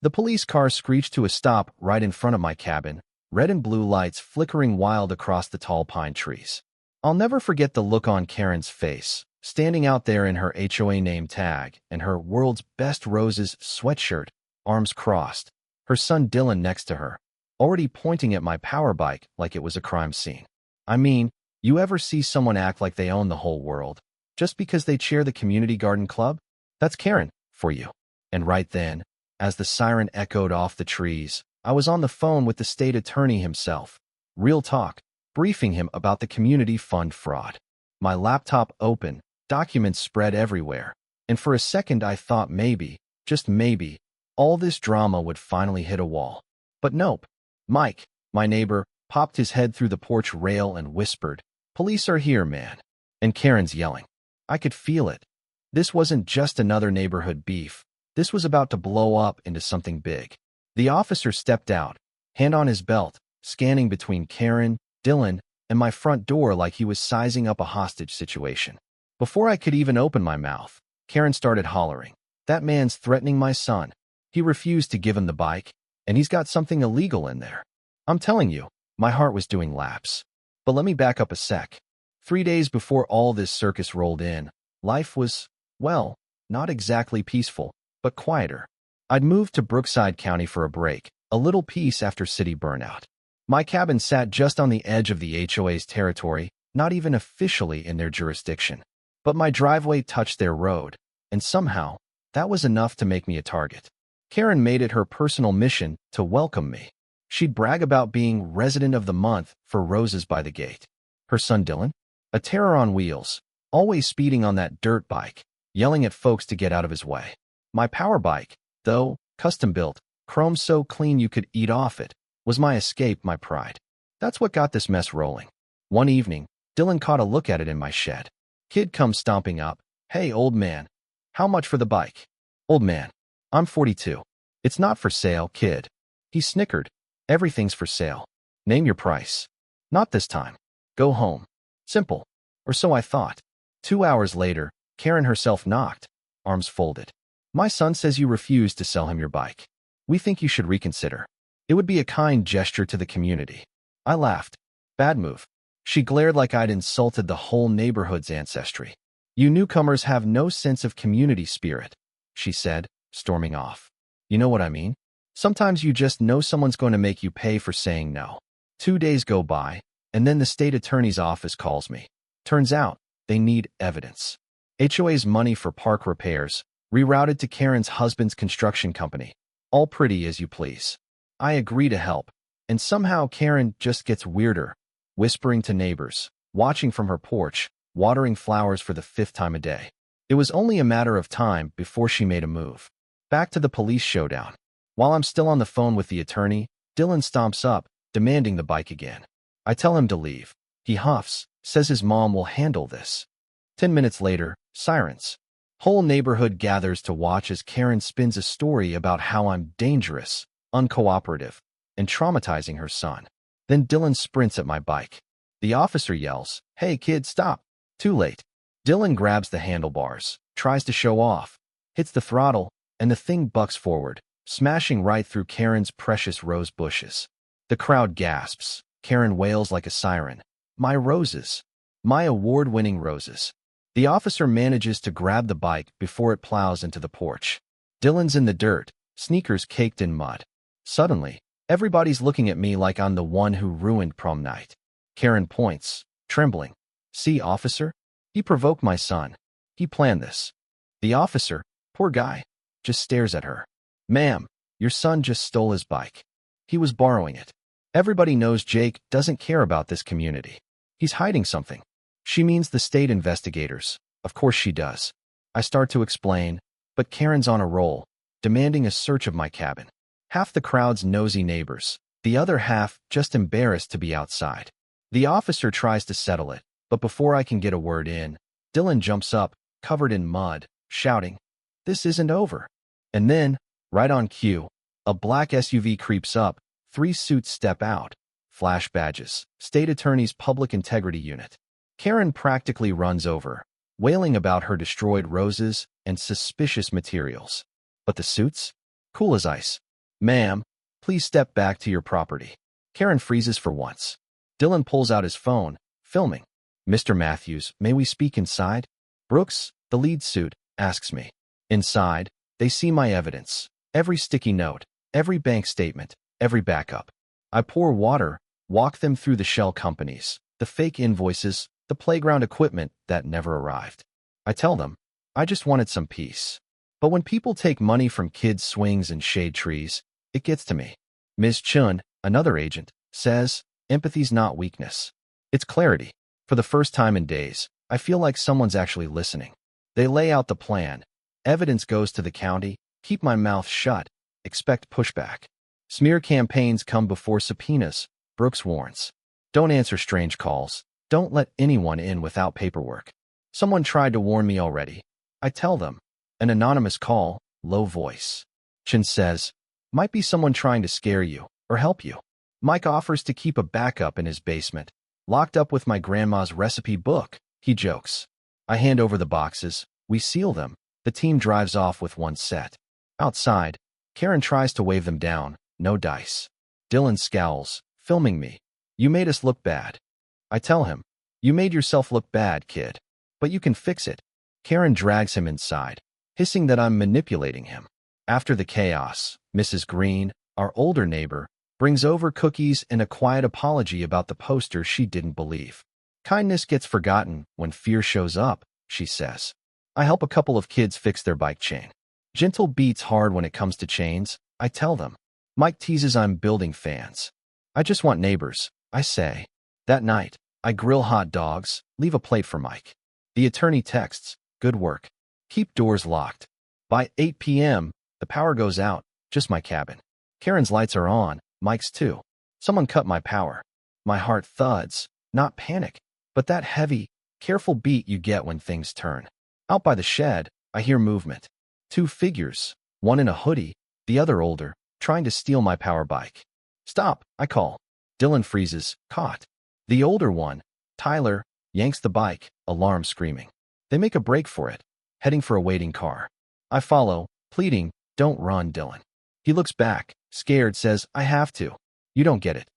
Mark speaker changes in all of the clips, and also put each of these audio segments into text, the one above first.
Speaker 1: The police car screeched to a stop right in front of my cabin, red and blue lights flickering wild across the tall pine trees. I'll never forget the look on Karen's face, standing out there in her HOA name tag and her World's Best Roses sweatshirt, arms crossed, her son Dylan next to her, already pointing at my power bike like it was a crime scene. I mean, you ever see someone act like they own the whole world just because they chair the community garden club? That's Karen for you. And right then, as the siren echoed off the trees, I was on the phone with the state attorney himself. Real talk, briefing him about the community fund fraud. My laptop open, documents spread everywhere, and for a second I thought maybe, just maybe, all this drama would finally hit a wall. But nope. Mike, my neighbor, popped his head through the porch rail and whispered, "Police are here, man." And Karen's yelling. I could feel it. This wasn't just another neighborhood beef. This was about to blow up into something big. The officer stepped out, hand on his belt, scanning between Karen, Dylan, and my front door like he was sizing up a hostage situation. Before I could even open my mouth, Karen started hollering, "That man's threatening my son. He refused to give him the bike, and he's got something illegal in there." I'm telling you, my heart was doing laps. But let me back up a sec. 3 days before all this circus rolled in, life was, well, not exactly peaceful, but quieter. I'd moved to Brookside County for a break, a little peace after city burnout. My cabin sat just on the edge of the HOA's territory, not even officially in their jurisdiction. But my driveway touched their road, and somehow, that was enough to make me a target. Karen made it her personal mission to welcome me. She'd brag about being resident of the month for Roses by the Gate. Her son Dylan, a terror on wheels, always speeding on that dirt bike, yelling at folks to get out of his way. My power bike, though, custom-built, chrome so clean you could eat off it, was my escape, my pride. That's what got this mess rolling. One evening, Dylan caught a look at it in my shed. Kid comes stomping up. "Hey, old man, how much for the bike?" "Old man, I'm 42. It's not for sale, kid." He snickered. "Everything's for sale. Name your price." "Not this time. Go home." Simple. Or so I thought. 2 hours later, Karen herself knocked, arms folded. "My son says you refused to sell him your bike. We think you should reconsider. It would be a kind gesture to the community." I laughed. "Bad move." She glared like I'd insulted the whole neighborhood's ancestry. "You newcomers have no sense of community spirit," she said, storming off. "You know what I mean? Sometimes you just know someone's going to make you pay for saying no." 2 days go by, and then the state attorney's office calls me. Turns out, they need evidence. HOA's money for park repairs, rerouted to Karen's husband's construction company. All pretty as you please. I agree to help, and somehow Karen just gets weirder, whispering to neighbors, watching from her porch, watering flowers for the 5th time a day. It was only a matter of time before she made a move. Back to the police showdown. While I'm still on the phone with the attorney, Dylan stomps up, demanding the bike again. I tell him to leave. He huffs, says his mom will handle this. 10 minutes later, sirens. Whole neighborhood gathers to watch as Karen spins a story about how I'm dangerous, uncooperative, and traumatizing her son. Then Dylan sprints at my bike. The officer yells, "Hey kid, stop." Too late. Dylan grabs the handlebars, tries to show off, hits the throttle, and the thing bucks forward, smashing right through Karen's precious rose bushes. The crowd gasps. Karen wails like a siren. "My roses. My award-winning roses." The officer manages to grab the bike before it plows into the porch. Dylan's in the dirt, sneakers caked in mud. Suddenly, everybody's looking at me like I'm the one who ruined prom night. Karen points, trembling. "See, officer? He provoked my son. He planned this." The officer, poor guy, just stares at her. "Ma'am, your son just stole his bike. He was borrowing it. Everybody knows Jake doesn't care about this community. He's hiding something." She means the state investigators. Of course she does. I start to explain, but Karen's on a roll, demanding a search of my cabin. Half the crowd's nosy neighbors, the other half just embarrassed to be outside. The officer tries to settle it, but before I can get a word in, Dylan jumps up, covered in mud, shouting, "This isn't over." And then, right on cue, a black SUV creeps up, 3 suits step out, flash badges, state attorney's public integrity unit. Karen practically runs over, wailing about her destroyed roses and suspicious materials. But the suits? Cool as ice. Ma'am, please step back to your property. Karen freezes for once. Dylan pulls out his phone, filming. Mr. Matthews, may we speak inside? Brooks, the lead suit, asks me. Inside, they see my evidence. Every sticky note, every bank statement, every backup. I pour water, walk them through the shell companies, the fake invoices, the playground equipment that never arrived. I tell them, I just wanted some peace. But when people take money from kids' swings and shade trees, it gets to me. Ms. Chun, another agent, says, empathy's not weakness. It's clarity. For the first time in days, I feel like someone's actually listening. They lay out the plan. Evidence goes to the county. Keep my mouth shut. Expect pushback. Smear campaigns come before subpoenas, Brooks warns. Don't answer strange calls. Don't let anyone in without paperwork. Someone tried to warn me already. I tell them. An anonymous call, low voice. Chin says, might be someone trying to scare you or help you. Mike offers to keep a backup in his basement, locked up with my grandma's recipe book, he jokes. I hand over the boxes. We seal them. The team drives off with one set. Outside, Karen tries to wave them down. No dice. Dylan scowls, filming me. You made us look bad. I tell him, you made yourself look bad, kid. But you can fix it. Karen drags him inside, hissing that I'm manipulating him. After the chaos, Mrs. Green, our older neighbor, brings over cookies and a quiet apology about the poster she didn't believe. Kindness gets forgotten when fear shows up, she says. I help a couple of kids fix their bike chain. Gentle beats hard when it comes to chains, I tell them. Mike teases I'm building fans. I just want neighbors, I say. That night, I grill hot dogs, leave a plate for Mike. The attorney texts, good work. Keep doors locked. By 8 p.m., the power goes out, just my cabin. Karen's lights are on, Mike's too. Someone cut my power. My heart thuds, not panic, but that heavy, careful beat you get when things turn. Out by the shed, I hear movement. Two figures, one in a hoodie, the other older, trying to steal my power bike. Stop, I call. Dylan freezes, caught. The older one, Tyler, yanks the bike, alarm screaming. They make a break for it, heading for a waiting car. I follow, pleading, don't run, Dylan. He looks back, scared, says, I have to. You don't get it.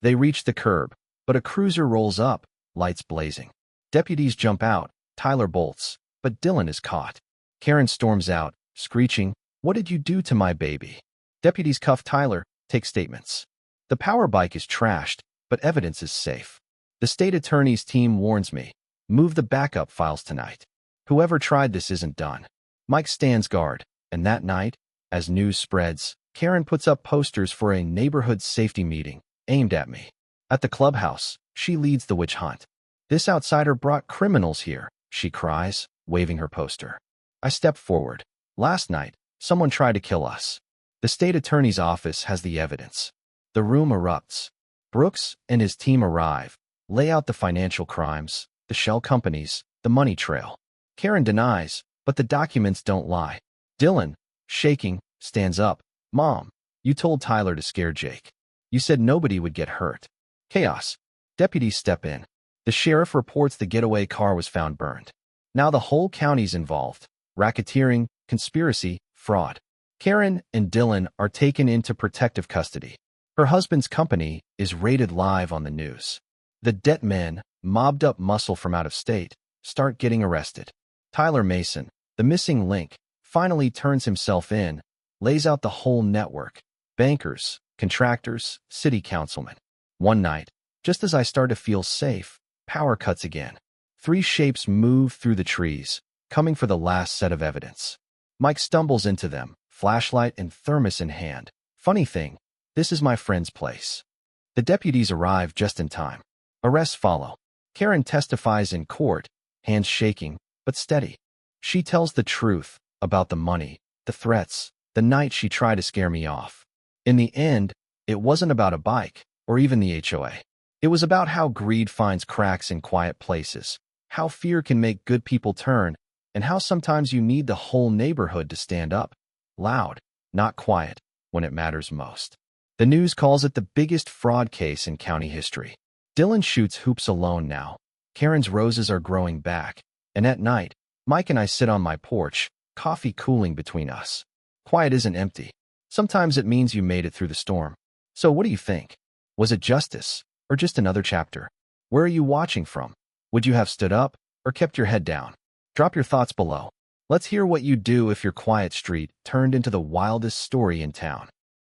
Speaker 1: They reach the curb, but a cruiser rolls up, lights blazing. Deputies jump out, Tyler bolts, but Dylan is caught. Karen storms out, screeching, what did you do to my baby? Deputies cuff Tyler, take statements. The power bike is trashed, but evidence is safe. The state attorney's team warns me, move the backup files tonight. Whoever tried this isn't done. Mike stands guard, and that night, as news spreads, Karen puts up posters for a neighborhood safety meeting, aimed at me. At the clubhouse, she leads the witch hunt. This outsider brought criminals here, she cries, waving her poster. I step forward. Last night, someone tried to kill us. The state attorney's office has the evidence. The room erupts. Brooks and his team arrive, lay out the financial crimes, the shell companies, the money trail. Karen denies, but the documents don't lie. Dylan, shaking, stands up. Mom, you told Tyler to scare Jake. You said nobody would get hurt. Chaos. Deputies step in. The sheriff reports the getaway car was found burned. Now the whole county's involved. Racketeering, conspiracy, fraud. Karen and Dylan are taken into protective custody. Her husband's company is rated live on the news. The debt men, mobbed up muscle from out of state, start getting arrested. Tyler Mason, the missing link, finally turns himself in, lays out the whole network. Bankers, contractors, city councilmen. One night, just as I start to feel safe, power cuts again. Three shapes move through the trees, coming for the last set of evidence. Mike stumbles into them, flashlight and thermos in hand. Funny thing, this is my friend's place. The deputies arrive just in time. Arrests follow. Karen testifies in court, hands shaking, but steady. She tells the truth about the money, the threats, the night she tried to scare me off. In the end, it wasn't about a bike, or even the HOA. It was about how greed finds cracks in quiet places, how fear can make good people turn, and how sometimes you need the whole neighborhood to stand up. Loud, not quiet, when it matters most. The news calls it the biggest fraud case in county history. Dylan shoots hoops alone now. Karen's roses are growing back, and at night, Mike and I sit on my porch, coffee cooling between us. Quiet isn't empty. Sometimes it means you made it through the storm. So what do you think? Was it justice, or just another chapter? Where are you watching from? Would you have stood up, or kept your head down? Drop your thoughts below. Let's hear what you'd do if your quiet street turned into the wildest story in town.